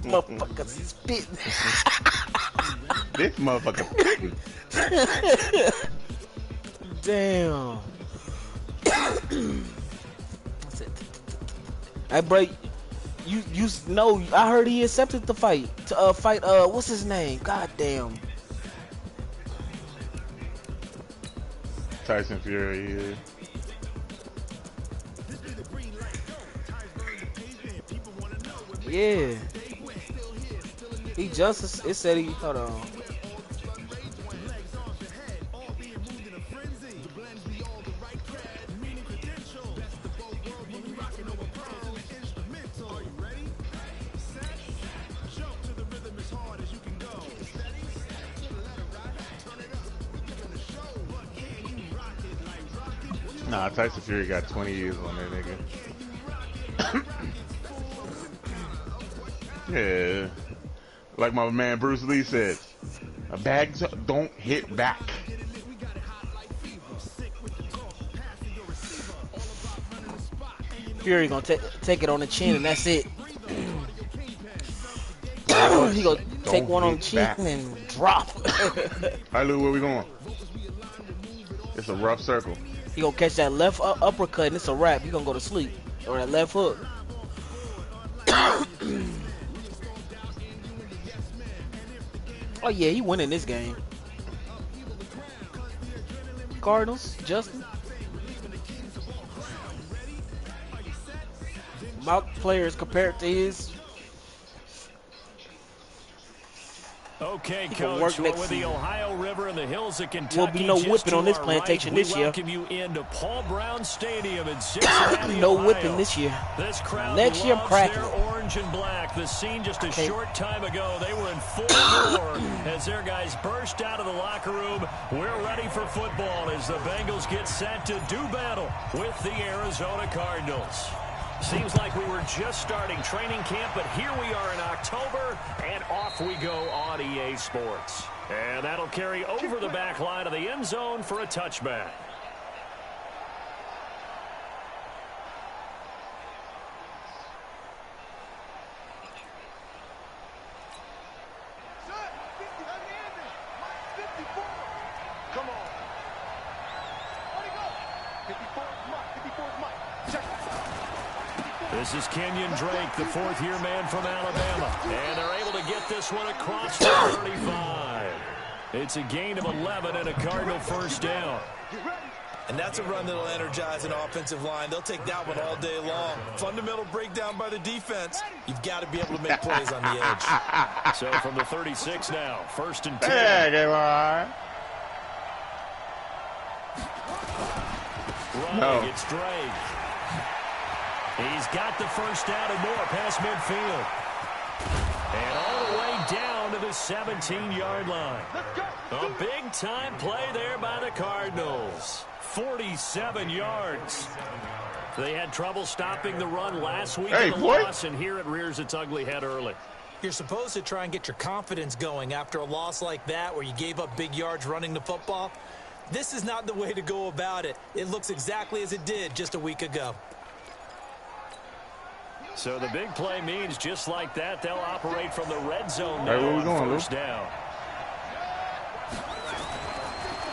Motherfucker spitting. This motherfucker spitting. Damn. Hey, bro, you know, I heard he accepted the fight to fight what's his name? God damn. Tyson Fury. Yeah. He just it said he hold on. Nah, Tyson Fury got 20 years on that nigga. Yeah. Like my man Bruce Lee said, a bag don't hit back. Fury gonna take it on the chin and that's it. He gonna take one on the chin and drop. Alright, Lou, where we going? It's a rough circle. He gonna catch that left uppercut and it's a wrap. He gonna go to sleep. Or that left hook. Oh yeah, he winning this game. Cardinals, Justin. My players compared to his. Okay, Coach, well, with the Ohio River and the hills of Kentucky, will be no whipping on this plantation this year. Welcome you into Paul Brown Stadium in Cincinnati, no Ohio. Whipping this year. This crowd next year, loves their orange and black. The scene just a short time ago, they were in full roar as their guys burst out of the locker room. We're ready for football as the Bengals get set to do battle with the Arizona Cardinals. Seems like we were just starting training camp, but here we are in October, and off we go on EA Sports. And that'll carry over the back line of the end zone for a touchback. Come on. Where'd he go? 54 is Mike. 54 is Mike. Check it. This is Kenyon Drake, the fourth-year man from Alabama. And they're able to get this one across the 35. It's a gain of 11 and a Cardinal first down. And that's a run that'll energize an offensive line. They'll take that one all day long. Fundamental breakdown by the defense. You've got to be able to make plays on the edge. So from the 36 now, first and 10. There they are. Running, it's Drake. He's got the first down and more past midfield. And all the way down to the 17-yard line. A big-time play there by the Cardinals. 47 yards. They had trouble stopping the run last week in the loss, and here it rears its ugly head early. You're supposed to try and get your confidence going after a loss like that where you gave up big yards running the football. This is not the way to go about it. It looks exactly as it did just a week ago. So the big play means just like that, they'll operate from the red zone now on first down.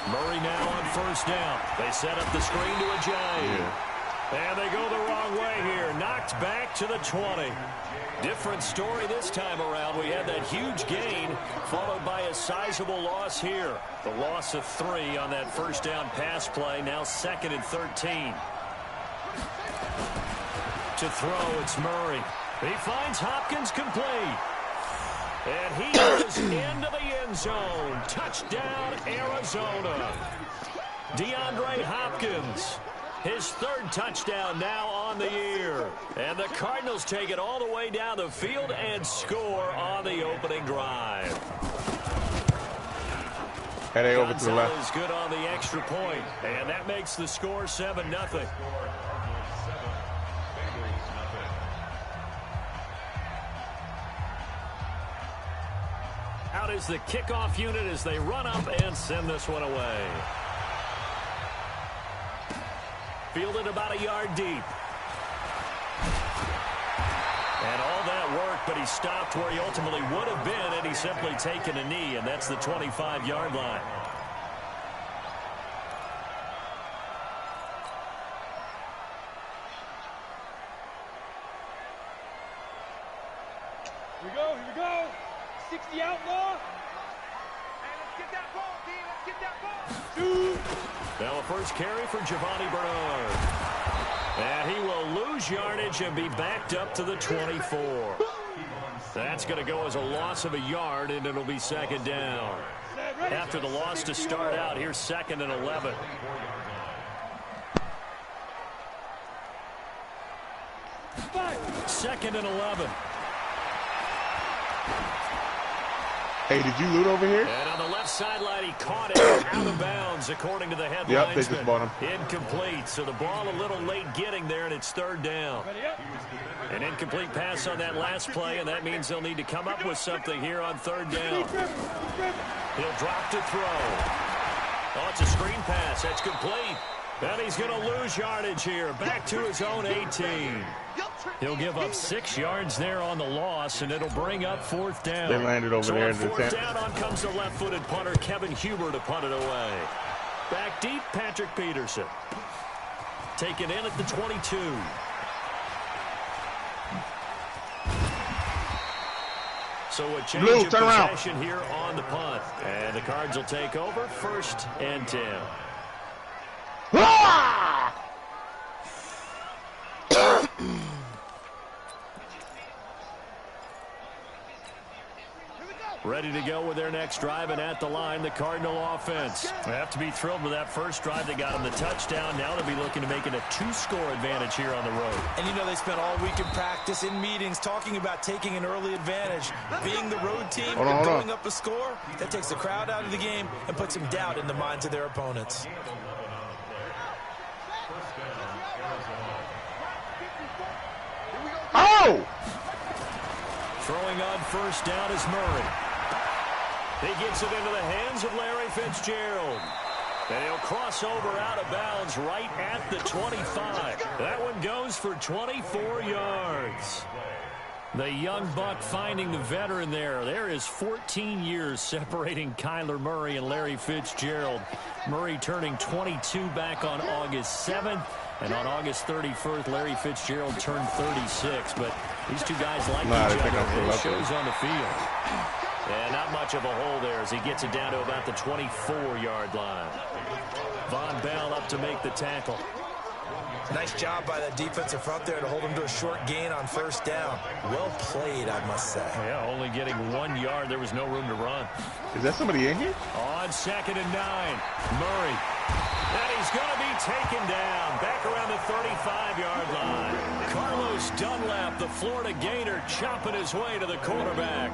Murray now on first down. They set up the screen to Ajayi. And they go the wrong way here. Knocked back to the 20. Different story this time around. We had that huge gain followed by a sizable loss here. The loss of 3 on that first down pass play. Now 2nd and 13. To throw, it's Murray. He finds Hopkins complete. And he is into the end zone. Touchdown, Arizona. DeAndre Hopkins. His 3rd touchdown now on the year. And the Cardinals take it all the way down the field and score on the opening drive. Heading over to the left. Is good on the extra point, and that makes the score 7-0. Out is the kickoff unit as they run up and send this one away. Fielded about a yard deep. And all that work but he stopped where he ultimately would have been had he simply taken a knee, and that's the 25-yard line. Here we go. 60 outlaw. And let's get that ball, D. Let's get that ball. Now a first carry for Giovanni Bernard. And he will lose yardage and be backed up to the 24. That's going to go as a loss of a yard, and it'll be second down. After the loss to start out, here's 2nd and 11. Second and 11. Hey, did you loot over here? And on the left sideline, he caught it out of bounds, according to the head Yep, they linesman. just bought him. Incomplete, so the ball a little late getting there, and it's third down. An incomplete pass on that last play, and that means they'll need to come up with something here on third down. He'll drop to throw. Oh, it's a screen pass. That's complete. And he's going to lose yardage here. Back to his own 18. He'll give up 6 yards there on the loss, and it'll bring up fourth down. They landed over there. So on fourth down, on comes the left-footed punter, Kevin Huber, to punt it away. Back deep, Patrick Peterson. Taken in at the 22. So a change of possession here on the punt. And the Cards will take over, 1st and 10. Ready to go with their next drive, and at the line, the Cardinal offense. They have to be thrilled with that first drive. They got him the touchdown. Now they'll be looking to make it a 2-score advantage here on the road. And you know, they spent all week in practice, in meetings, talking about taking an early advantage. Being the road team and going up a score, that takes the crowd out of the game and puts some doubt in the minds of their opponents. Oh! Throwing on first down is Murray. He gets it into the hands of Larry Fitzgerald. And he'll cross over out of bounds right at the 25. That one goes for 24 yards. The young buck finding the veteran there. There is 14 years separating Kyler Murray and Larry Fitzgerald. Murray turning 22 back on August 7th. And on August 31st, Larry Fitzgerald turned 36. But these two guys like each other. It shows on the field. And not much of a hole there as he gets it down to about the 24-yard line. Von Bell up to make the tackle. Nice job by that defensive front there to hold him to a short gain on first down. Well played, I must say. Yeah, only getting 1 yard. There was no room to run. Is that somebody in here? On 2nd and 9, Murray. And he's going to be taken down back around the 35-yard line. Carlos Dunlap, the Florida Gator, chopping his way to the quarterback.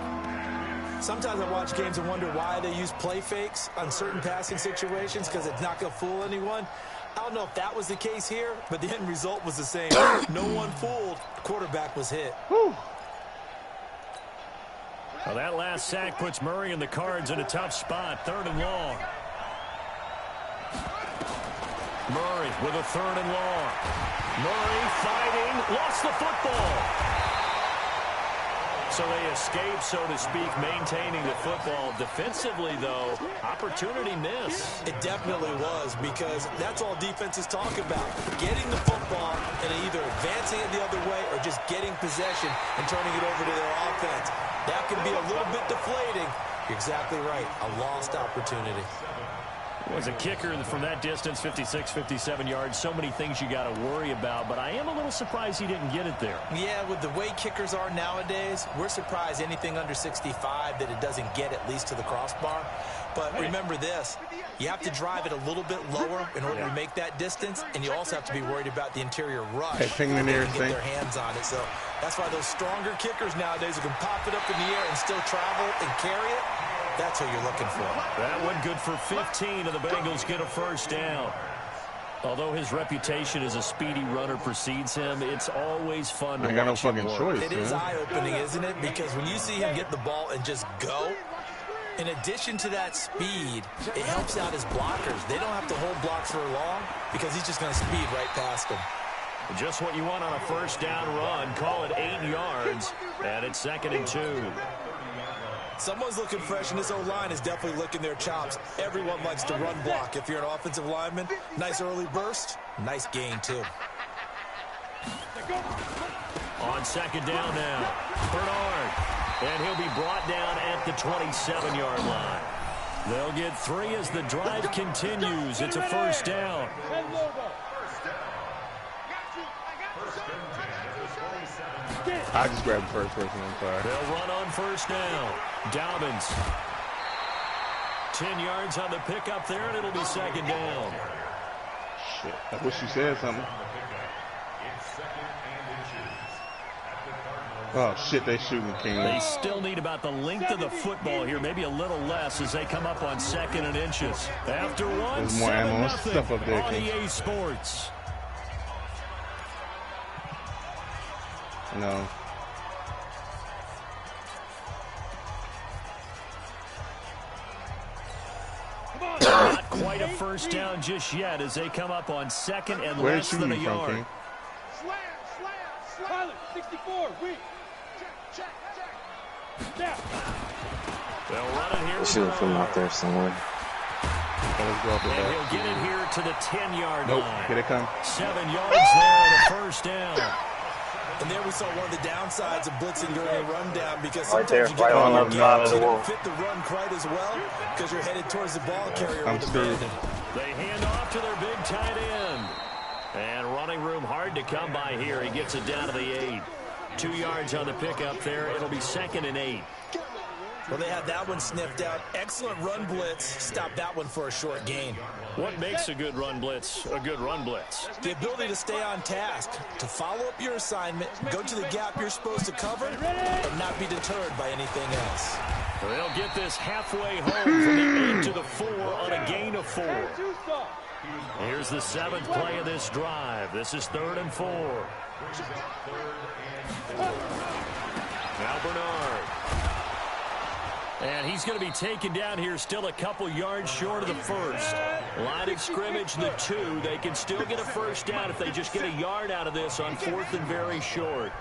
Sometimes I watch games and wonder why they use play fakes on certain passing situations, because it's not going to fool anyone. I don't know if that was the case here, but the end result was the same. No one fooled. The quarterback was hit. Whew. Well, that last sack puts Murray and the Cards in a tough spot. 3rd and long. Murray with a 3rd and long. Murray fighting, lost the football. So they escape, so to speak, maintaining the football. Defensively, though, opportunity miss. It definitely was, because that's all defenses talk about. Getting the football and either advancing it the other way or just getting possession and turning it over to their offense. That can be a little bit deflating. You're exactly right. A lost opportunity. Was a kicker from that distance, 56, 57 yards. So many things you got to worry about, but I am a little surprised he didn't get it there. Yeah, with the way kickers are nowadays, we're surprised anything under 65 that it doesn't get at least to the crossbar. But remember this, you have to drive it a little bit lower in order to make that distance, and you also have to be worried about the interior rush. Hey, ping the nearest get their hands on it. So that's why those stronger kickers nowadays who can pop it up in the air and still travel and carry it, that's what you're looking for. That one good for 15, and the Bengals get a first down. Although his reputation as a speedy runner precedes him, it's always fun to watch him work. It is eye-opening, isn't it? Because when you see him get the ball and just go, in addition to that speed, it helps out his blockers. They don't have to hold blocks for long because he's just going to speed right past them. Just what you want on a first down run. Call it 8 yards, and it's 2nd and 2. Someone's looking fresh, and this O-line is definitely licking their chops. Everyone likes to run block. If you're an offensive lineman, nice early burst, nice gain, too. On 2nd down now, Bernard. And he'll be brought down at the 27-yard line. They'll get 3 as the drive continues. It's a first down. I just grabbed the first person. I'm sorry. They'll run on first down. Dobbins. 10 yards on the pickup there, and it'll be 2nd down. Shit. I wish you said something. Oh, shit, they shooting, King. They still need about the length of the football here, maybe a little less as they come up on 2nd and inches. After one, there's more ammo stuff up there, on King. EA Sports. No. Not quite a first down just yet as they come up on 2nd and less than a yard. Slam. Pilot, 64, weak. Check. They'll run it here. Shoot from out there somewhere. Let's go up with And that. he'll get it here to the 10-yard Nope. line. Here they come. 7 yards there and a first down. And there we saw one of the downsides of blitzing during a rundown because Right sometimes there, you right get on on the side of the you wall. don't fit the run quite as well because you're headed towards the ball carrier I'm with screwed. abandon. They hand off to their big tight end. And running room hard to come by here. He gets it down to the 8. 2 yards on the pickup there. It'll be 2nd and 8. Well, they had that one sniffed out. Excellent run blitz. Stop that one for a short gain. What makes a good run blitz a good run blitz? The ability to stay on task, to follow up your assignment, go to the gap you're supposed to cover, but not be deterred by anything else. They'll get this halfway home from the 8 to the 4 on a gain of 4. Here's the 7th play of this drive. This is 3rd and 4. Now Bernard. And he's going to be taken down here still a couple yards short of the first. Line of scrimmage, the 2. They can still get a first down if they just get a yard out of this on 4th and very short.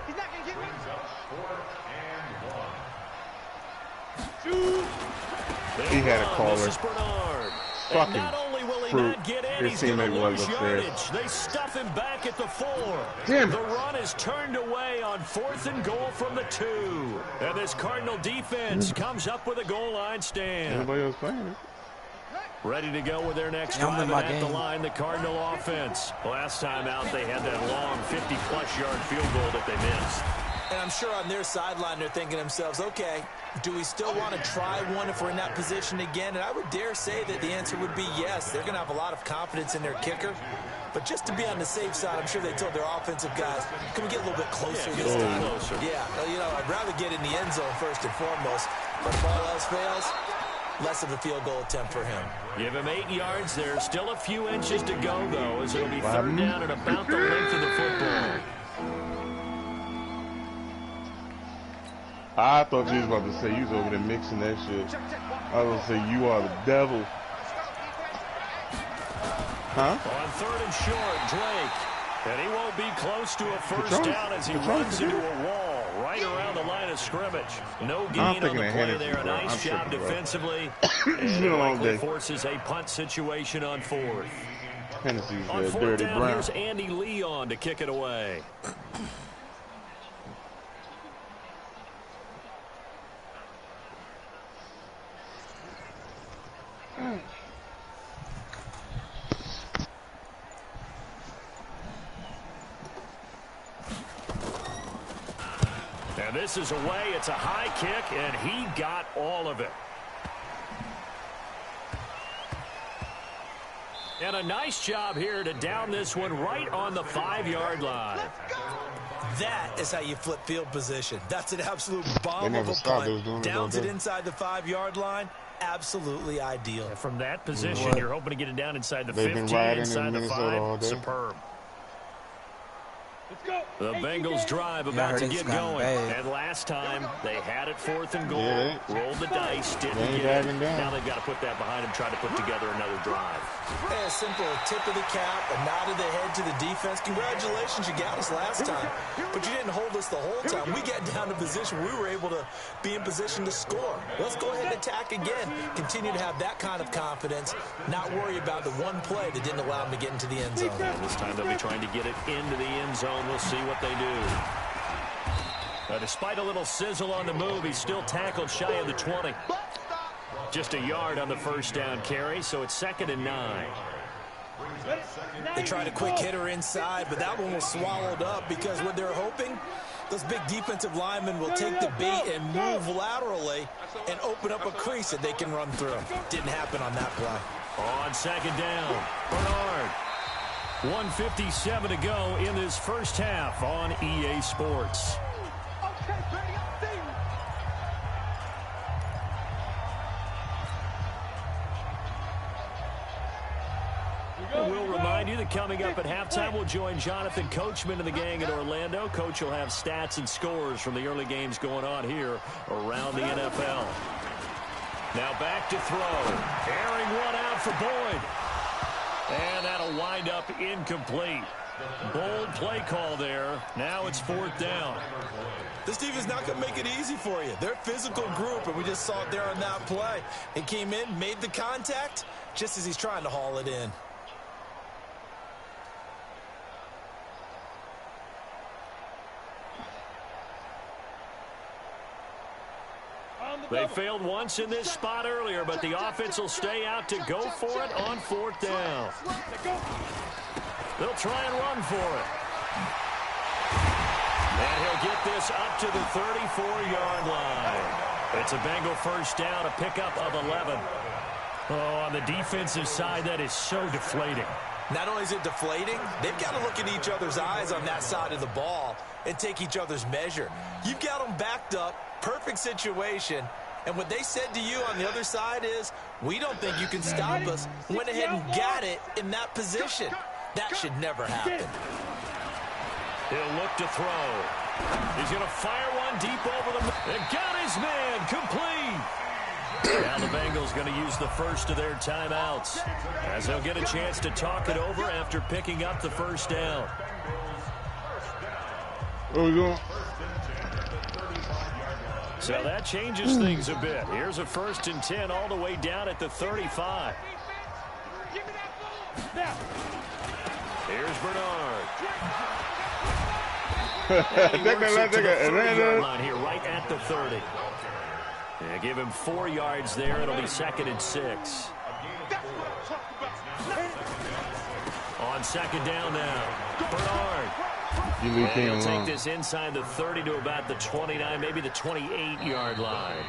He had a caller. This is Bernard. Fucking And not only will he fruit. not get in, His he's going to teammate was lose upstairs. yardage. They stuff him back at the 4. Damn it. The run is turned away on 4th and goal from the 2. And this Cardinal defense comes up with a goal line stand. Anybody else playing it? Ready to go with their next Yeah, I'm drive in my and at the game. line, the Cardinal offense. Last time out, they had that long 50-plus yard field goal that they missed. And I'm sure on their sideline they're thinking to themselves, okay, do we still want to try one if we're in that position again? And I would dare say that the answer would be yes. They're going to have a lot of confidence in their kicker. But just to be on the safe side, I'm sure they told their offensive guys, can we get a little bit closer Yeah, this get a time? little closer. Yeah, well, you know, I'd rather get in the end zone first and foremost. But if all else fails, less of a field goal attempt for him. Give him 8 yards there. Still a few inches to go, though, as it'll be 3rd down and about the length of the football. I thought you was about to say you was over there mixing that shit. I was going to say you are the devil. Huh? On 3rd and short, Drake. And he won't be close to a first Patron- down as he Patron runs can do into it. a wall right around the line of scrimmage. No I'm gain on thinking the of play Hennessy, there. A bro. nice I'm job tripping, bro. defensively. It's And been it a long likely day. forces a punt situation on 4th. Hennessy's On 4th dirty down, brown. here's Andy Leon to kick it away. And this is away. It's a high kick, and he got all of it. And a nice job here to down this one right on the 5-yard line. That is how you flip field position. That's an absolute They bomb never of a stopped. They was punt. doing it Downs all it day. inside the 5-yard line. Absolutely ideal. From that position, What? you're hoping to get it down inside the They've been 50, riding in inside the Minnesota all 5. day. Superb. The Bengals drive about to get going. And last time, they had it 4th and goal, rolled the dice, didn't get it. Now they've got to put that behind them, try to put together another drive. A simple tip of the cap, a nod of the head to the defense. Congratulations, you got us last time. But you didn't hold us the whole time. We got down to position. We were able to be in position to score. Let's go ahead and attack again. Continue to have that kind of confidence, not worry about the one play that didn't allow them to get into the end zone. And this time they'll be trying to get it into the end zone. We'll see what they do. Despite a little sizzle on the move, he's still tackled shy of the 20. Just a yard on the first down carry, so it's 2nd and 9. They tried a quick hitter inside, but that one was swallowed up because what they're hoping, those big defensive linemen will take the beat and move laterally and open up a crease that they can run through. Didn't happen on that play. On 2nd down, Bernard. 1:57 to go in this first half on EA Sports. We'll remind you that coming up at halftime, we'll join Jonathan Coachman and the gang in Orlando. Coach will have stats and scores from the early games going on here around the NFL. Now back to throw. Airing one out for Boyd. And that'll wind up incomplete. Bold play call there. Now it's 4th down. This team is not going to make it easy for you. They're a physical group, and we just saw it there on that play. He came in, made the contact, just as he's trying to haul it in. They failed once in this spot earlier, but the offense will stay out to go for it on 4th down. They'll try and run for it. And he'll get this up to the 34-yard line. It's a Bengal first down, a pickup of 11. Oh, on the defensive side, that is so deflating. Not only is it deflating, they've got to look in each other's eyes on that side of the ball and take each other's measure. You've got them backed up, perfect situation, and what they said to you on the other side is, we don't think you can stop us. Went ahead and got it in that position. That should never happen. He'll look to throw. He's going to fire one deep over the middle. And got his man complete. Now the Bengals going to use the first of their timeouts as they'll get a chance to talk it over after picking up the first down. Where we going? So that changes things a bit. Here's a 1st and 10 all the way down at the 35. Here's Bernard. He works it to the 30-yard line here, right at the 30. Yeah, give him 4 yards there. It'll be 2nd and 6. On 2nd down now, Bernard. He'll take this inside the 30 to about the 29, maybe the 28-yard line.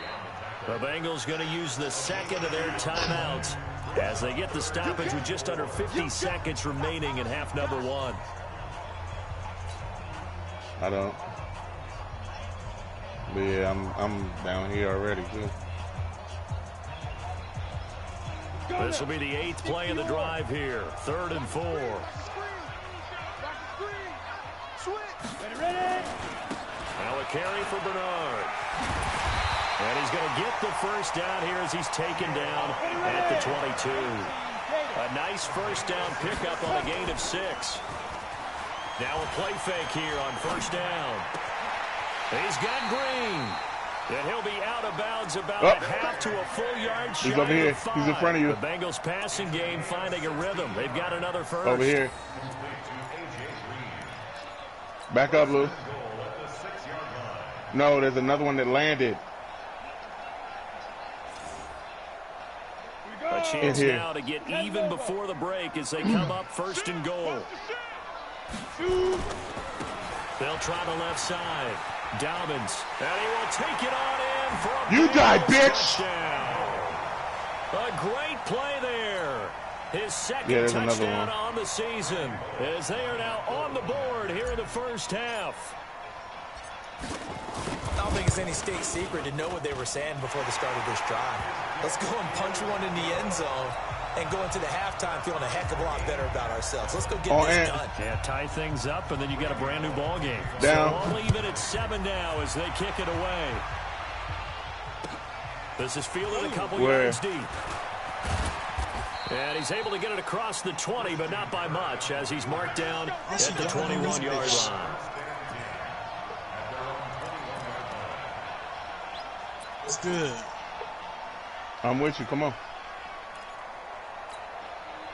The Bengals going to use the 2nd of their timeouts as they get the stoppage with just under 50 seconds remaining in half number 1. I don't. But yeah, I'm down here already too. This will be the 8th play of the drive here. 3rd and 4. Now a carry for Bernard. And he's going to get the first down here as he's taken down at the 22. A nice first down pickup on a gain of 6. Now a play fake here on 1st down. He's got Green. And he'll be out of bounds about a half to a full yard shy. He's over here. He's in front of you. The Bengals passing game finding a rhythm. They've got another first. Over here. Back up, Lou. No, there's another one that landed. A chance now to get even before the break as they come up 1st and goal. They'll try the left side. Dobbins, and he will take it on in for a you die, bitch! touchdown. A great play there. His 2nd touchdown on the season as they are now on the board here in the first half. I don't think it's any state secret to know what they were saying before the start of this drive. Let's go and punch one in the end zone and go into the halftime feeling a heck of a lot better about ourselves. Let's go get this done. Yeah, tie things up, and then you got a brand new ball game. Down. So all even at 7 now as they kick it away. This is fielded a couple yards deep. And he's able to get it across the 20, but not by much, as he's marked down at the 21-yard line. It's good. I'm with you. Come on.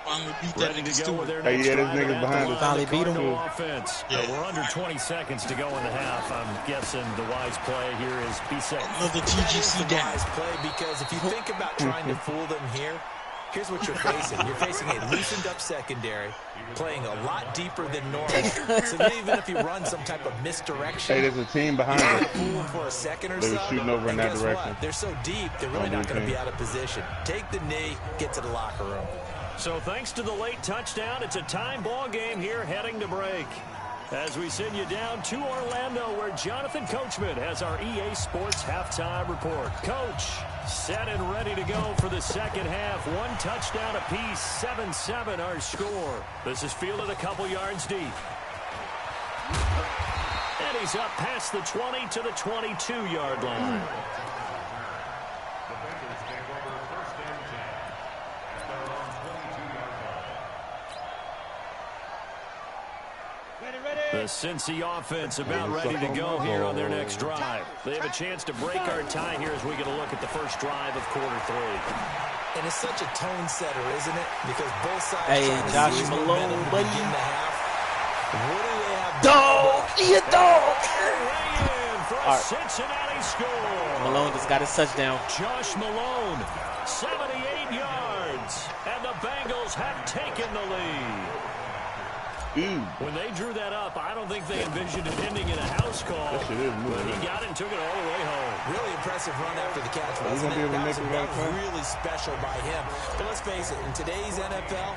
Finally beat that nigga Stewart. Hey, yeah, this nigga's behind us. Finally beat him. Offense. Yeah. We're under 20 seconds to go in the half. I'm guessing the wise play here is be safe. Another TGC down. Wise play, because if you think about trying to fool them here, here's what you're facing. You're facing a loosened-up secondary, playing a lot deeper than normal. So even if you run some type of misdirection, Hey, there's a team behind you're us. fool them for a second or They so. were shooting over in and that guess direction. what? They're so deep, they're really not going to be out of position. Take the knee, get to the locker room. So thanks to the late touchdown, it's a time ball game here heading to break. As we send you down to Orlando, where Jonathan Coachman has our EA Sports halftime report. Coach, set and ready to go for the second half. One touchdown apiece, 7-7 our score. This is fielded a couple yards deep. And he's up past the 20 to the 22-yard line. The Cincy offense about ready to go here on their next drive. They have a chance to break our tie here as we get a look at the first drive of quarter 3. And it's such a tone setter, isn't it? Because both sides Hey, trying to Josh seize Malone, momentum to buddy. begin the half. What do they have? Dog! He a dog! In for a All right. Cincinnati score. Malone just got his touchdown. Josh Malone, 78 yards. And the Bengals have taken the lead. Ooh. When they drew that up, I don't think they envisioned it ending in a house call. That shit is moving. But he got it and took it all the way home. Really impressive run after the catch, Are you wasn't gonna be it? able to make it That right was time? really special by him. But let's face it, in today's NFL,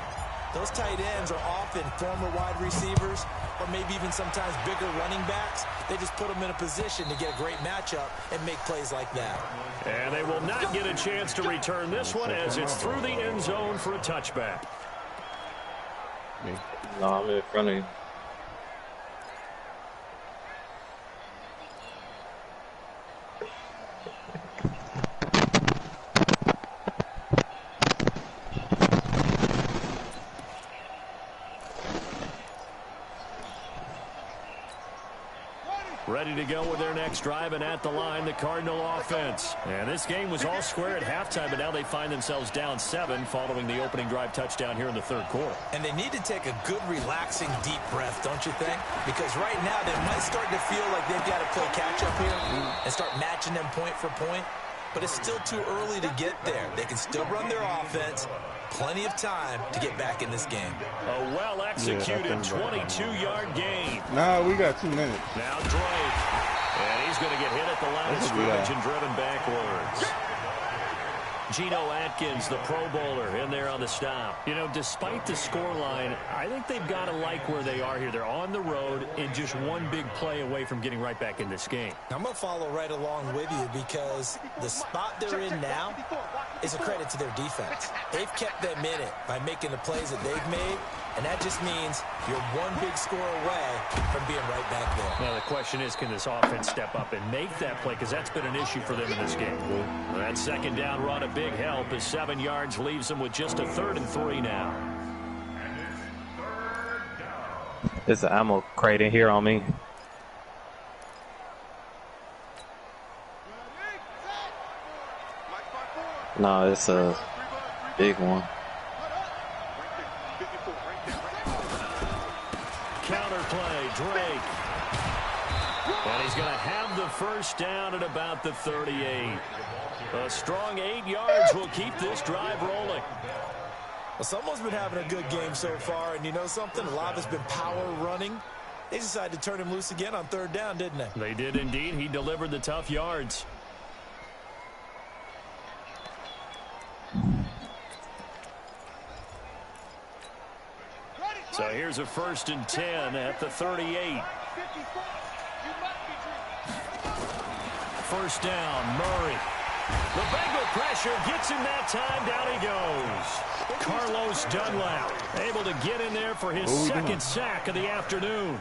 those tight ends are often former wide receivers or maybe even sometimes bigger running backs. They just put them in a position to get a great matchup and make plays like that. And they will not get a chance to return this one as it's through the end zone for a touchback. No, I'm in front of you. Ready to go with their next drive, and at the line, the Cardinal offense. And this game was all square at halftime, but now they find themselves down 7 following the opening drive touchdown here in the third quarter. And they need to take a good, relaxing, deep breath, don't you think? Because right now they might start to feel like they've got to play catch-up here and start matching them point for point. But it's still too early to get there. They can still run their offense. Plenty of time to get back in this game. A well-executed 22-yard gain. Nah, we got 2 minutes. Now Drake. And he's going to get hit at the line of scrimmage and driven backwards. Geno Atkins, the Pro Bowler, in there on the stop. You know, despite the scoreline, I think they've got to like where they are here. They're on the road and just one big play away from getting right back in this game. I'm going to follow right along with you because the spot they're in now is a credit to their defense. They've kept them in it by making the plays that they've made, and that just means you're one big score away from being right back there. Now, the question is, can this offense step up and make that play? Because that's been an issue for them in this game. That second down run, a big help as 7 yards leaves them with just a 3rd and 3 now. There's an ammo crate in here on me. No, it's a big one. Counter play, Drake. And he's going to have the first down at about the 38. A strong 8 yards will keep this drive rolling. Well, someone's been having a good game so far, and you know something? A lot of it's been power running. They decided to turn him loose again on 3rd down, didn't they? They did indeed. He delivered the tough yards. So here's a 1st and 10 at the 38. First down, Murray. The Bengal pressure gets him that time. Down he goes. Carlos Dunlap able to get in there for his second sack of the afternoon.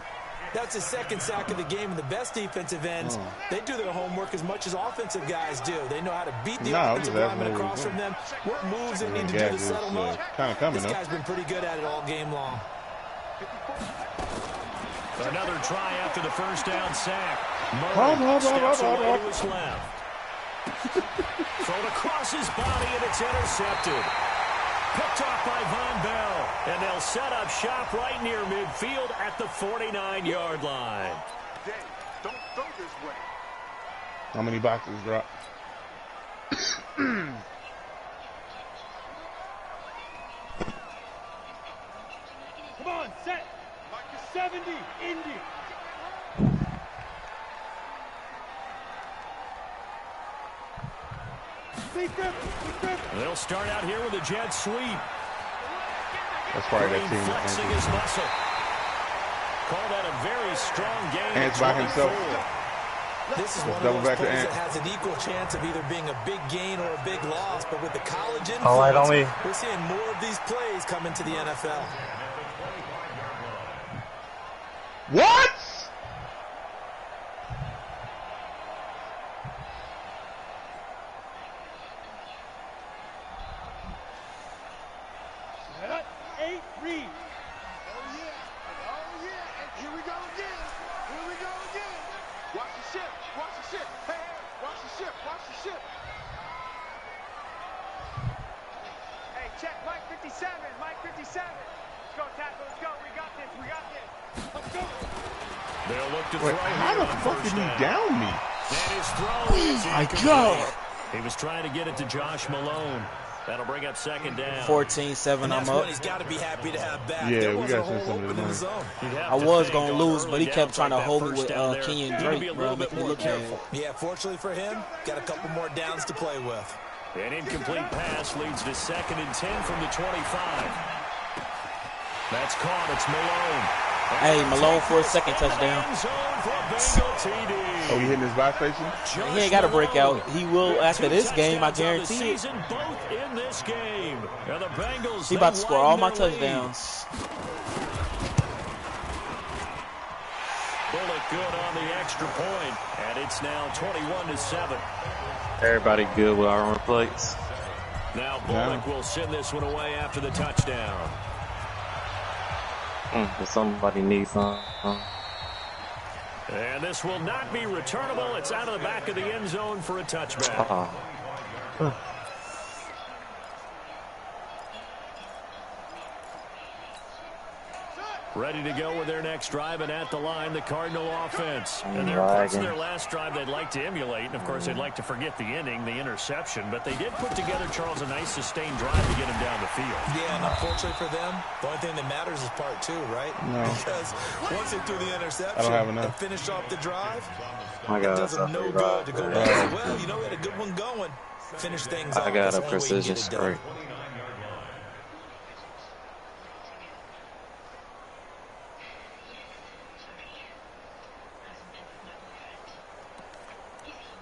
That's his second sack of the game, and the best defensive ends, they do their homework as much as offensive guys do. They know how to beat the offensive lineman across from them, what moves they need to do to settle them up. This guy's been pretty good at it all game long. Another try after the first down sack. Murray steps away to his left. Thrown across his body, and it's intercepted. Picked off by Von Bell, and they'll set up shop right near midfield at the 49-yard line. Don't throw this way. How many boxes drop? Come on, set. 70, Indy. They'll start out here with a jet sweep. That's probably that team. Flexing his muscle. Call that a very strong game. Ants by himself. This is one of those plays that has an equal chance of either being a big gain or a big loss, but with the college influence, we're seeing more of these plays come into the NFL. What? He was trying to get it to Josh Malone. That'll bring up second down. 14-7, I'm up. He's got to be happy to have back. Yeah, we got to some of the zone. I was going to lose, but he kept trying to hold me with Kenyon Drake, bro. Make me look careful. Yeah, fortunately for him, got a couple more downs to play with. An incomplete pass leads to 2nd and 10 from the 25. That's caught. It's Malone. Hey, Malone for a second touchdown. Oh, you hitting his buy station? He ain't got to break out. He will after this game, I guarantee it. Both in this game. And the Bengals, he about to score all my touchdowns. Bullet good on the extra point, and it's now 21-7. Everybody good with armor plates. Now Bullock will send this one away after the touchdown. If somebody needs some. And this will not be returnable. It's out of the back of the end zone for a touchback. Ready to go with their next drive, and at the line, the Cardinal offense. And they're approaching their last drive they'd like to emulate, and of course they'd like to forget the inning, the interception, but they did put together, Charles, a nice sustained drive to get him down the field. Yeah, and unfortunately for them, the only thing that matters is part two, right? No. Because once they threw the interception I don't have enough. and finish off the drive, it does them no good to go back. Well, you know, we had a good one going. Finish things off. I got a precision strike.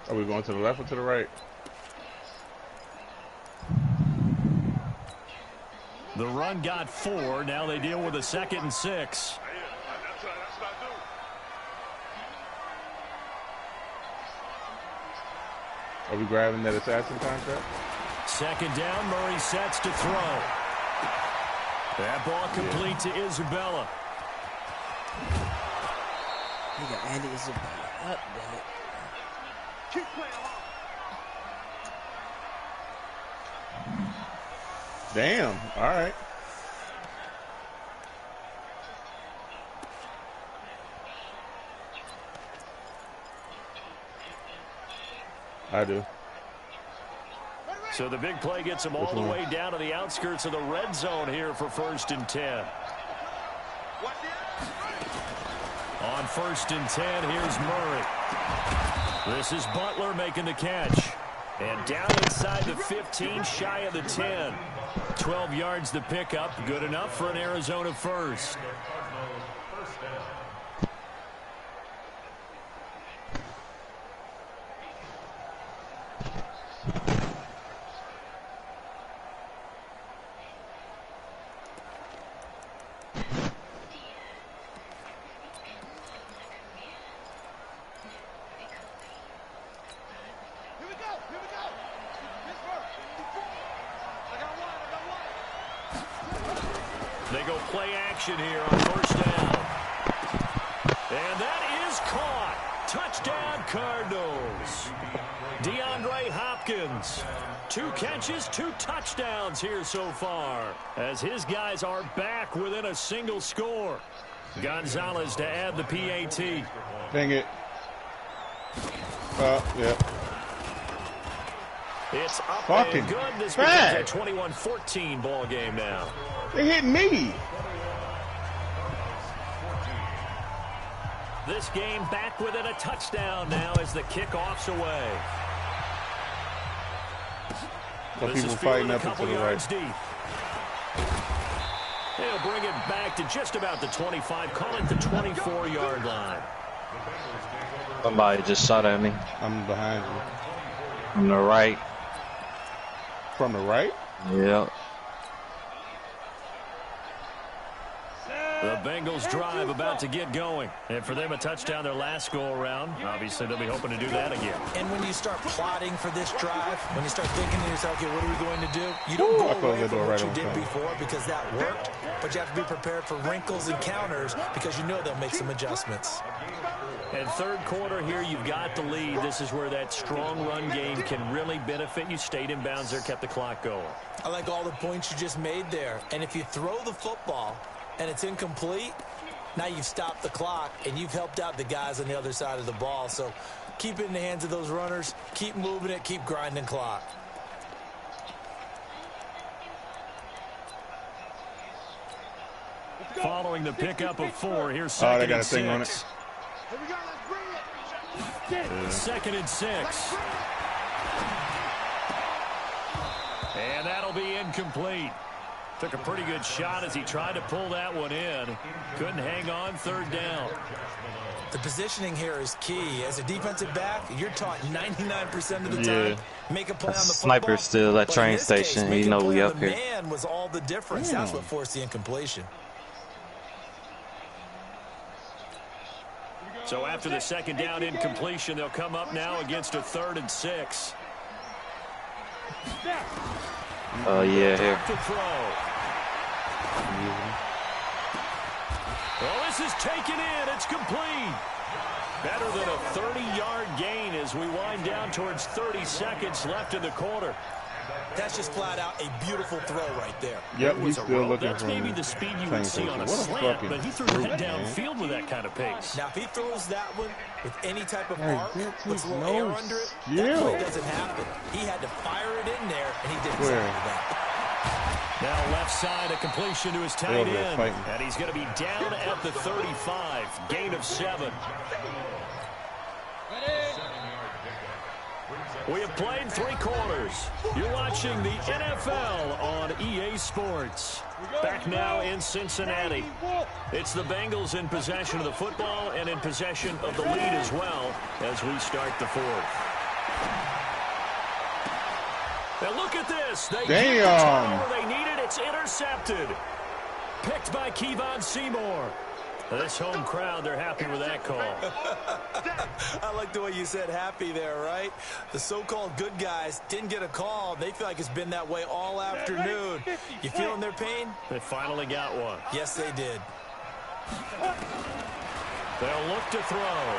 Are we going to the left or to the right? The run got 4. Now they deal with a 2nd and 6. Are we grabbing that assassin contract? 2nd down, Murray sets to throw. That ball complete to Isabella. You got Andy Isabella. Up, damn it. Damn. All right. I do. So the big play gets him all the way down to the outskirts of the red zone here for 1st and 10. On 1st and 10, here's Murray. This is Butler making the catch. And down inside the 15, shy of the 10. 12 yards the pickup. Good enough for an Arizona first. play action here on first down. And that is caught. Touchdown, Cardinals. DeAndre Hopkins. 2 catches, 2 touchdowns here so far, as his guys are back within a single score. Gonzalez to add the PAT. Dang it. Yeah. It's up Fucking and good. This bad. becomes a 21-14 ball game now. They hit me. This game back within a touchdown now as the kickoff's away. Some This people is fighting fielded a up and couple to the yards right. deep. They'll bring it back to just about the 25. Call it the 24-yard line. Somebody just shot at me. I'm behind you. From the right. From the right? Yep. The Bengals drive about to get going. And for them, a touchdown their last go-around. Obviously, they'll be hoping to do that again. And when you start plotting for this drive, when you start thinking to yourself, okay, what are we going to do? You don't go away from what you did before because that worked, but you have to be prepared for wrinkles and counters because you know they'll make some adjustments. And third quarter here, you've got the lead. This is where that strong run game can really benefit you. Stayed in bounds there, kept the clock going. I like all the points you just made there. And if you throw the football and it's incomplete, now you've stopped the clock and you've helped out the guys on the other side of the ball. So keep it in the hands of those runners. Keep moving it. Keep grinding clock. Following the pickup of 4, here's second and 6. Here we go, let's bring it. Second and 6. And that'll be incomplete. Took a pretty good shot as he tried to pull that one in. Couldn't hang on, third down. The positioning here is key. As a defensive back, you're taught 99% of the time, make a play on the football. Sniper still at train station. You know we up here. Man was all the difference. That's what forced the incompletion. So after the second down incompletion, they'll come up now against a 3rd and 6. Oh, yeah, here. To throw. Well, this is taken in. It's complete. Better than a 30-yard gain as we wind down towards 30 seconds left in the quarter. That's just flat out a beautiful throw right there. Yep, he's still looking That's for maybe the speed you would see on a slant, but he threw it downfield with that kind of pace. Now, if he throws that one with any type of arc, puts a little air under it, that play doesn't happen. He had to fire it in there, and he did exactly that. Now left side, a completion to his tight end, and he's going to be down at the 35, gain of 7. We have played 3 quarters. You're watching the NFL on EA Sports. Back now in Cincinnati. It's the Bengals in possession of the football and in possession of the lead as well as we start the 4th. Now look at this. They get the turnover they needed. It's intercepted. Picked by Kevon Seymour. This home crowd, they're happy with that call. I like the way you said happy there, right? The so-called good guys didn't get a call. They feel like it's been that way all afternoon. You feeling their pain? They finally got one. Yes, they did. They'll look to throw.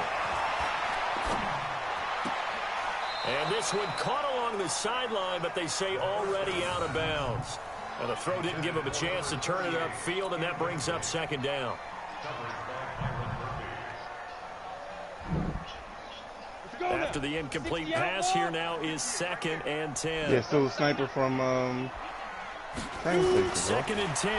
And this one caught along the sideline, but they say already out of bounds. And the throw didn't give him a chance to turn it upfield, and that brings up second down. After the incomplete pass, here now is 2nd and 10. Yeah, still a sniper from train station. 2nd and 10.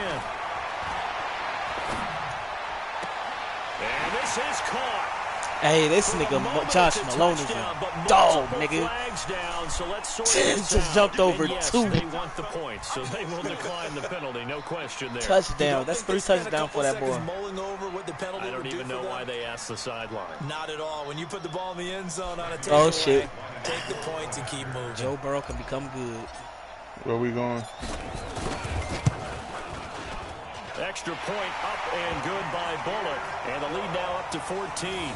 And this is caught. Hey, this nigga Josh Malone is a dog, nigga. Down, so let's sort just jumped over 2. They want the points, so they will decline the penalty. No question there. Touchdown. That's 3 touchdowns for that boy. I don't even know why they asked the sideline. Not at all. When you put the ball in the end zone on a takeaway, shit. Take the points and keep moving. Joe Burrow can become good. Where we going? Extra point up and good by Bullock. And the lead now up to 14.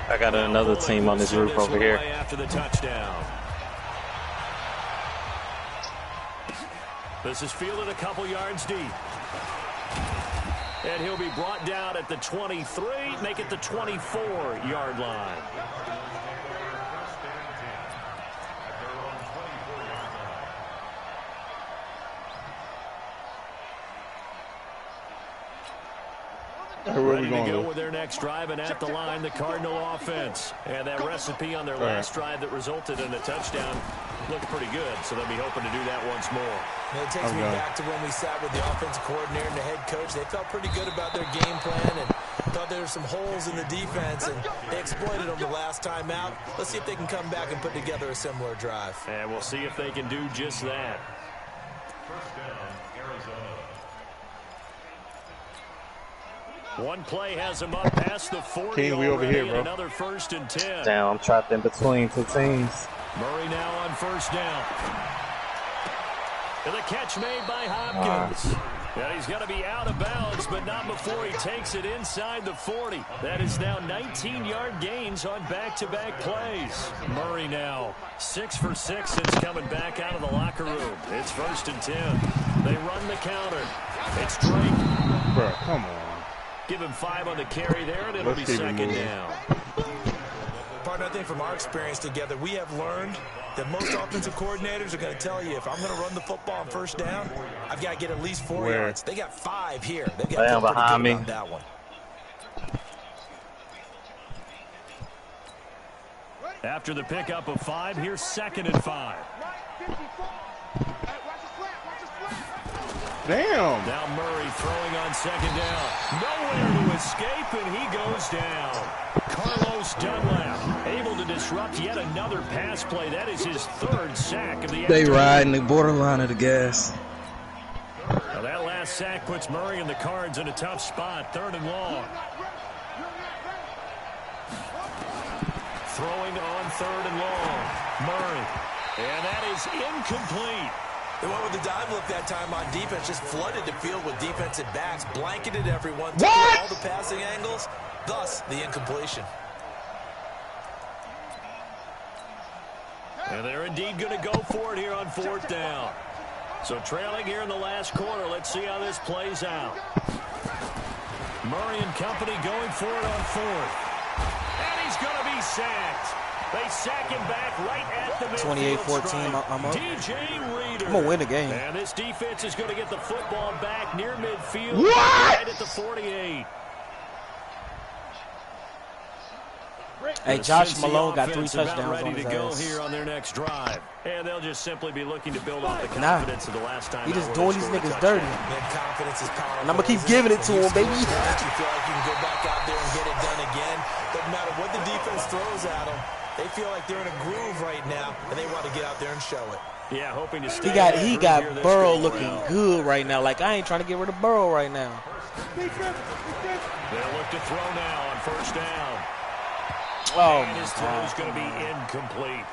I got another team on this roof over here. After the touchdown. This is fielded a couple yards deep. And he'll be brought down at the 23, make it the 24-yard line. Ready to go with their next drive, and at the line, the Cardinal offense. And that recipe on their last drive that resulted in a touchdown looked pretty good, so they'll be hoping to do that once more. It takes me back to when we sat with the offensive coordinator and the head coach. They felt pretty good about their game plan and thought there were some holes in the defense, and they exploited them the last time out. Let's see if they can come back and put together a similar drive. And we'll see if they can do just that. One play has him up past the 40. King, we over here, bro. Another 1st and 10. Damn, I'm trapped in between two teams. Murray now on first down. And the catch made by Hopkins. And he's going to be out of bounds, but not before he takes it inside the 40. That is now 19-yard gains on back-to-back plays. Murray now 6 for 6 since coming back out of the locker room. It's 1st and 10. They run the counter. It's Drake. Bro, come on. Give him 5 on the carry there, and it'll be 2nd down. Partner, I think from our experience together, we have learned that most offensive coordinators are going to tell you, if I'm going to run the football on first down, I've got to get at least 4 yards. They got 5 here. They've got to feel pretty good on that one. After the pickup of 5, here's 2nd and 5. Damn. Now Murray throwing on 2nd down. Nowhere to escape, and he goes down. Carlos Dunlap able to disrupt yet another pass play. That is his 3rd sack of the afternoon. They riding the borderline of the gas. Now that last sack puts Murray and the Cards in a tough spot. 3rd and long. Throwing on 3rd and long. Murray. And that is incomplete. They went with the dive look that time on defense, just flooded the field with defensive backs, blanketed everyone, took all the passing angles, thus the incompletion. And they're indeed going to go for it here on 4th down. So trailing here in the last quarter, let's see how this plays out. Murray and company going for it on 4th. And he's going to be sacked. They sack him back right at the midfield 28-14, I'm up. DJ Reader. I'm going to win the game. And this defense is going to get the football back near midfield. What? Right at the 48. Hey, Josh Malone got 3 touchdowns ready on his to go ass. here on their next drive. And they'll just simply be looking to build off the confidence of the last time. He just doing these niggas dirty. Confidence is powerful. And I'm going to keep giving it to him, baby. You feel like you can go back out there and get it done again. Doesn't matter what the defense throws at them. They feel like they're in a groove right now, and they want to get out there and show it. Yeah, hoping to stay. He got Burrow looking good right now. Like, I ain't trying to get rid of Burrow right now. They'll look to throw now on 1st down. Oh, and his throw is going to be incomplete.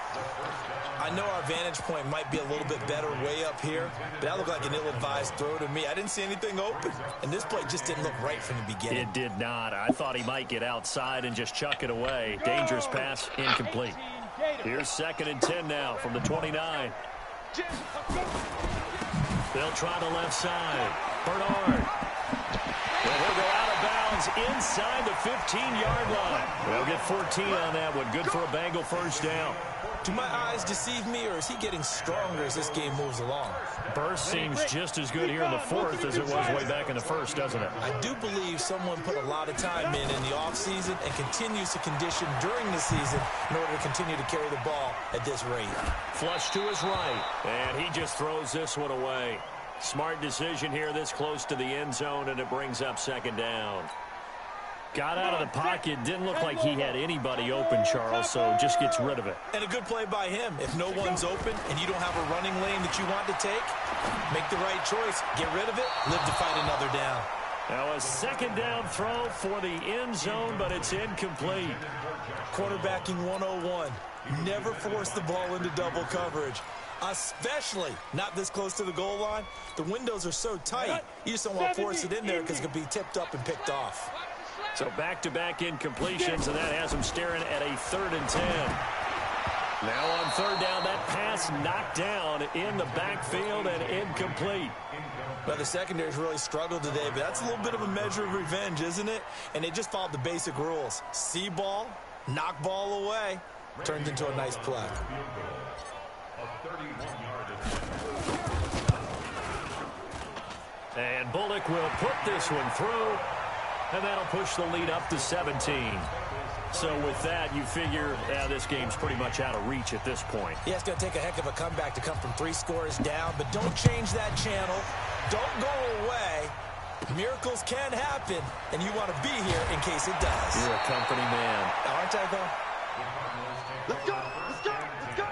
I know our vantage point might be a little bit better way up here, but that looked like an ill-advised throw to me. I didn't see anything open, and this play just didn't look right from the beginning. It did not. I thought he might get outside and just chuck it away. Dangerous pass, incomplete. Here's 2nd and 10 now from the 29. They'll try the left side. Bernard. And he'll go out of bounds inside the 15-yard line. They'll get 14 on that one. Good for a Bengal 1st down. Do my eyes deceive me, or is he getting stronger as this game moves along? Burst seems just as good here in the 4th as it was way back in the 1st, doesn't it? I do believe someone put a lot of time in the offseason and continues to condition during the season in order to continue to carry the ball at this rate. Flush to his right, and he just throws this one away. Smart decision here this close to the end zone, and it brings up 2nd down. Got out of the pocket. Didn't look like he had anybody open, Charles, so just gets rid of it. And a good play by him. If no one's open and you don't have a running lane that you want to take, make the right choice. Get rid of it. Live to fight another down. Now a 2nd down throw for the end zone, but it's incomplete. Quarterbacking 101. Never force the ball into double coverage, especially not this close to the goal line. The windows are so tight, you just don't want to force it in there because it could be tipped up and picked off. So back-to-back incompletions, and that has him staring at a 3rd and 10. Now on third down, that pass knocked down in the backfield and incomplete. Well, the secondary's really struggled today, but that's a little bit of a measure of revenge, isn't it? And they just followed the basic rules. See ball, knock ball away, turns into a nice play. And Bullock will put this one through, and that'll push the lead up to 17. So with that, you figure this game's pretty much out of reach at this point. Yeah, it's going to take a heck of a comeback to come from 3 scores down, but don't change that channel. Don't go away. Miracles can happen, and you want to be here in case it does. You're a company man. Aren't I, though? Let's go! Let's go! Let's go!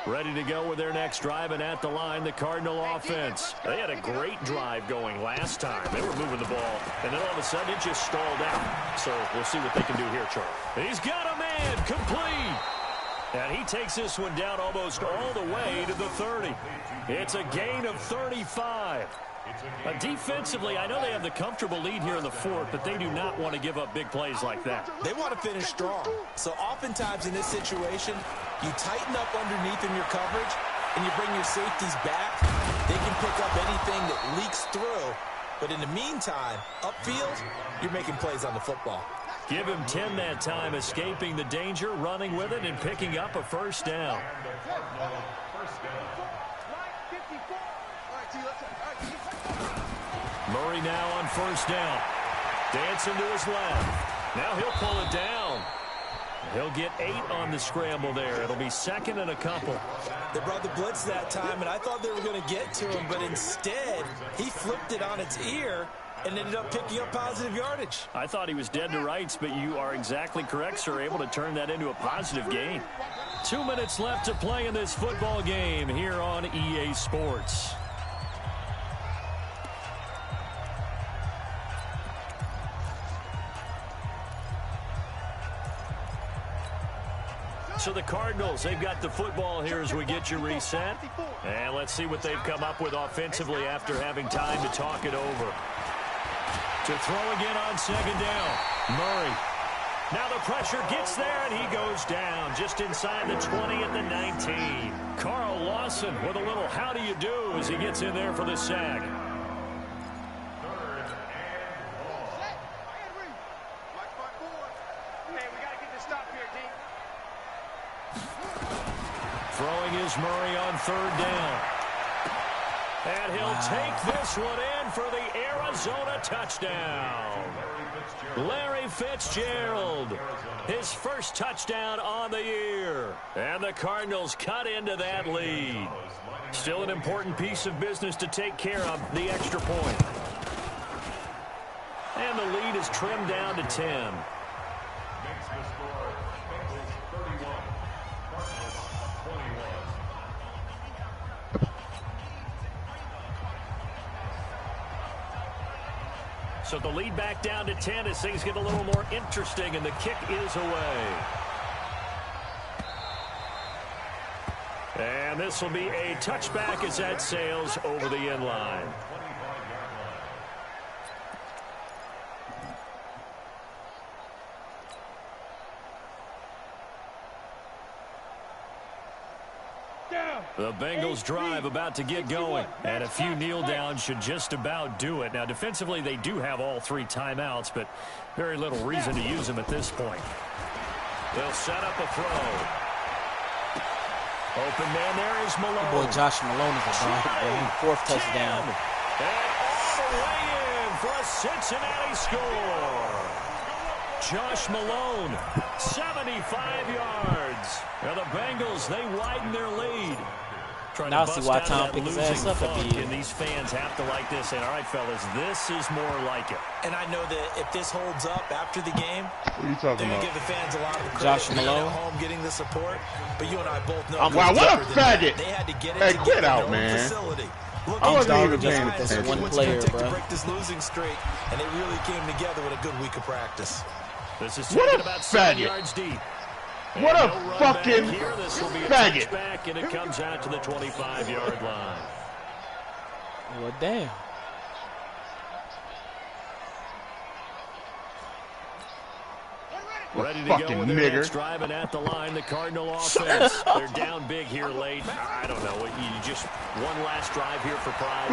Ready to go with their next drive, and at the line, the Cardinal offense. They had a great drive going last time. They were moving the ball, and then all of a sudden it just stalled out. So we'll see what they can do here, Charles. He's got a man, complete. And he takes this one down almost all the way to the 30. It's a gain of 35. Defensively, I know they have the comfortable lead here in the fourth, but they do not want to give up big plays like that. They want to finish strong. So oftentimes in this situation, you tighten up underneath in your coverage, and you bring your safeties back. They can pick up anything that leaks through. But in the meantime, upfield, you're making plays on the football. Give him 10 that time, escaping the danger, running with it, and picking up a first down. Murray now on first down. Dancing to his left. Now he'll pull it down. He'll get 8 on the scramble there. It'll be second and a couple. They brought the blitz that time, and I thought they were going to get to him, but instead he flipped it on its ear and ended up picking up positive yardage. I thought he was dead to rights, but you are exactly correct, sir, able to turn that into a positive gain. 2 minutes left to play in this football game here on EA Sports. So the Cardinals, they've got the football here as we get you reset. And let's see what they've come up with offensively after having time to talk it over. To throw again on second down. Murray. Now the pressure gets there, and he goes down just inside the 20 at the 19. Carl Lawson with a little how do you do as he gets in there for the sack. Throwing is Murray on third down. And he'll take this one in for the Arizona touchdown. Larry Fitzgerald, his first touchdown on the year. And the Cardinals cut into that lead. Still an important piece of business to take care of, the extra point. And the lead is trimmed down to 10. So the lead back down to 10 as things get a little more interesting, and the kick is away. And this will be a touchback as that sails over the end line. The Bengals drive about to get going, and a few kneel downs should just about do it. Now, defensively, they do have all 3 timeouts, but very little reason to use them at this point. They'll set up a throw. Open man there is Malone. Boy, Josh Malone is a bomb. 4th touchdown. And all the way in for a Cincinnati score. Josh Malone, 75 yards. Now the Bengals, they widen their lead. Now see why Tom picked his ass up at the and these fans have to like this. And all right, fellas, this is more like it. And I know that if this holds up after the game, What are you talking they're going to about? give the fans a lot of credit. Josh Malone. At home getting the support. But you and I both know. Wow, what a faggot. They had to get it Hey, together get out, in their own man. facility. Look, I wasn't even just paying to see attention. what's One gonna take player, to bro. break this losing streak, and they really came together with a good week of practice. This is What taken a about 7 faggot. yards deep. What a No run fucking back here. This will be a faggot. touchback, and it comes out to the 25-yard line. Well, damn. Ready to fucking go with their nigger. next drive, and at the line, the Cardinal offense. They're down big here late. I don't know. You just one last drive here for pride.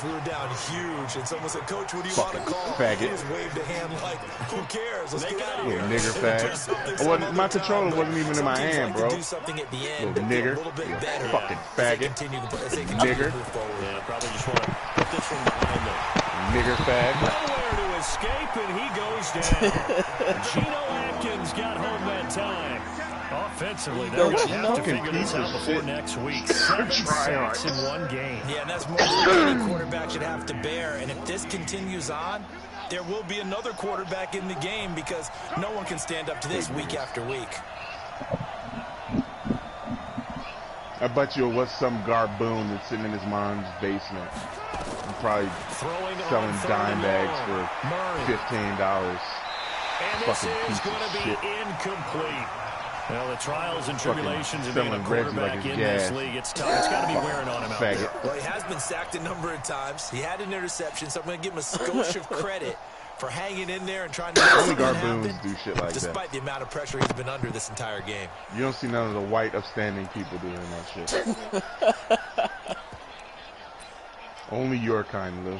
We were down huge, and someone said, "Coach, what do you want to call?" Faggot. He just waved a hand like, "Who cares? Let's get out of here." Nigger fag. My controller wasn't even in my hand, bro. Do something at the end, Little nigger. a little bit better. Fucking faggot. Nigger. Yeah, probably just want to put this one behind them. Nigger fag. Nowhere to escape, and he goes down. Geno Atkins got home that time. Offensively, they're going to have to figure this out before next week. 7 sacks in one game. Yeah, and that's more than any quarterback should have to bear. And if this continues on, there will be another quarterback in the game because no one can stand up to this week after week. I bet you it was some garboon that's sitting in his mom's basement. And probably selling dime bags for $15. And this is going to be incomplete. Well, the trials and tribulations of being a quarterback in this league, it's tough. It's got to be wearing on him out there. Well, he has been sacked a number of times. He had an interception, so I'm going to give him a skosh of credit for hanging in there and trying to make Only something garboons happen, do shit like despite that. the amount of pressure he's been under this entire game. You don't see none of the white, upstanding people doing that shit. Only your kind, Lou.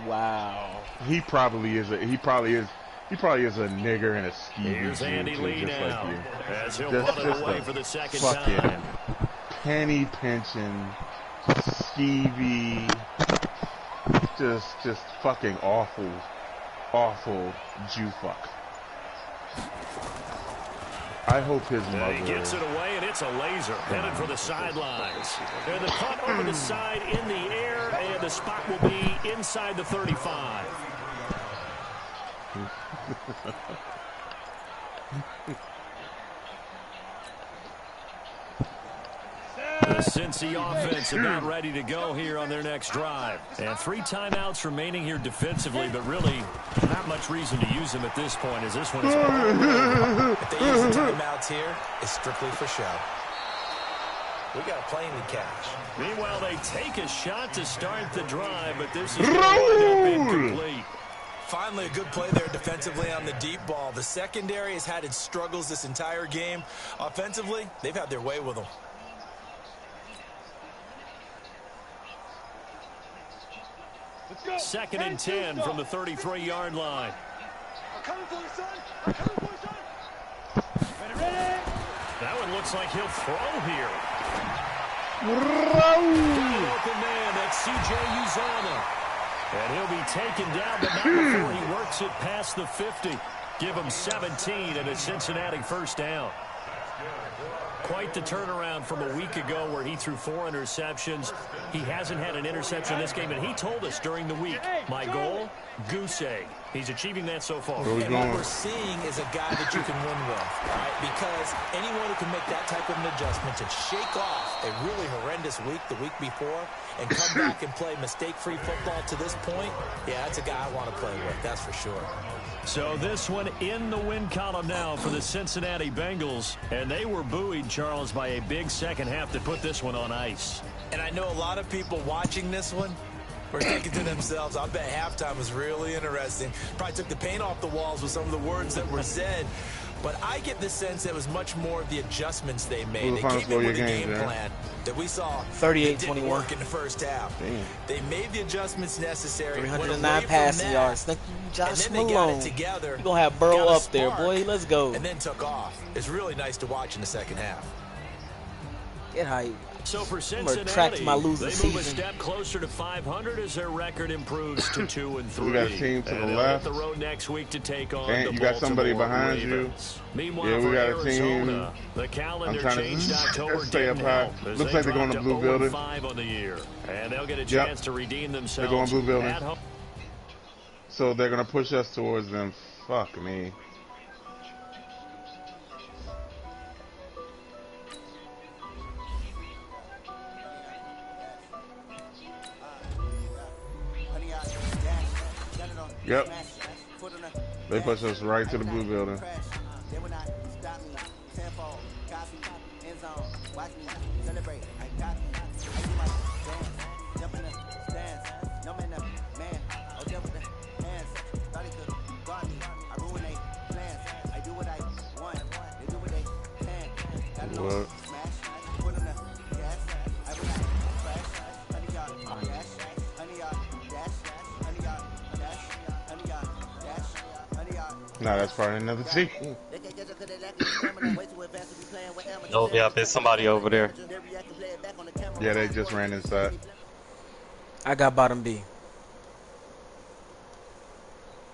Wow. He probably is a nigger and a skeevy Here's Andy Lee just now, like you. as he'll Just punt it away for the second fucking time. penny pinching, skeevy, just fucking awful Jew fuck. I hope his mother. He gets it away, and it's a laser headed for the sidelines. And the punt over the side in the air, and the spot will be inside the 35. The Cincy offense about ready to go here on their next drive. And 3 timeouts remaining here defensively, but really not much reason to use them at this point as this one is If they use the timeouts here, it's strictly for show. We got a plane to catch. Meanwhile, they take a shot to start the drive, but this is going to wind up incomplete. Finally, a good play there defensively on the deep ball. The secondary has had its struggles this entire game. Offensively, they've had their way with them. Second and 10 from the 33-yard line. That one looks like he'll throw here. Got an open man, that's C.J. Uzomah. And he'll be taken down, but not before he works it past the 50. Give him 17 and a Cincinnati first down. Quite the turnaround from a week ago where he threw 4 interceptions. He hasn't had an interception this game, and he told us during the week, my goal, goose egg. He's achieving that so far. And what we're seeing is a guy that you can win with, right? Because anyone who can make that type of an adjustment to shake off a really horrendous week the week before and come back and play mistake-free football to this point, yeah, that's a guy I want to play with, that's for sure. So this one in the win column now for the Cincinnati Bengals. And they were buoyed, Charles, by a big second half that put this one on ice. And I know a lot of people watching this one were thinking to themselves, I bet halftime was really interesting. Probably took the paint off the walls with some of the words that were said. But I get the sense that it was much more of the adjustments they made. They came in with a game plan that we saw 38-21 work in the first half. Damn. They made the adjustments necessary. 309 passing yards. Thank you, Josh and then they Malone. got it together. You're going to have Burrow up there, boy. Let's go. And then took off. It's really nice to watch in the second half. Get hype. So for I'm gonna Cincinnati, track my losing they move a season. step closer to 500 as their record improves to 2-3. We got a team to the and they'll left. hit the road next week to take on And the you got somebody Baltimore behind you. Ravens. Meanwhile, Yeah, we for got a Arizona, team. the I'm calendar trying changed to October stay up didn't high. help as Looks they like they're going to dropped blue building. 0-5 on the year, and they'll get a Yep. chance to redeem themselves. They're going blue building. At home. So they're gonna push us towards them. Fuck me. Yep. They push us right to the blue building. What? No, that's probably another team. Oh, yeah, there's somebody over there. Yeah, they just ran inside. I got bottom B.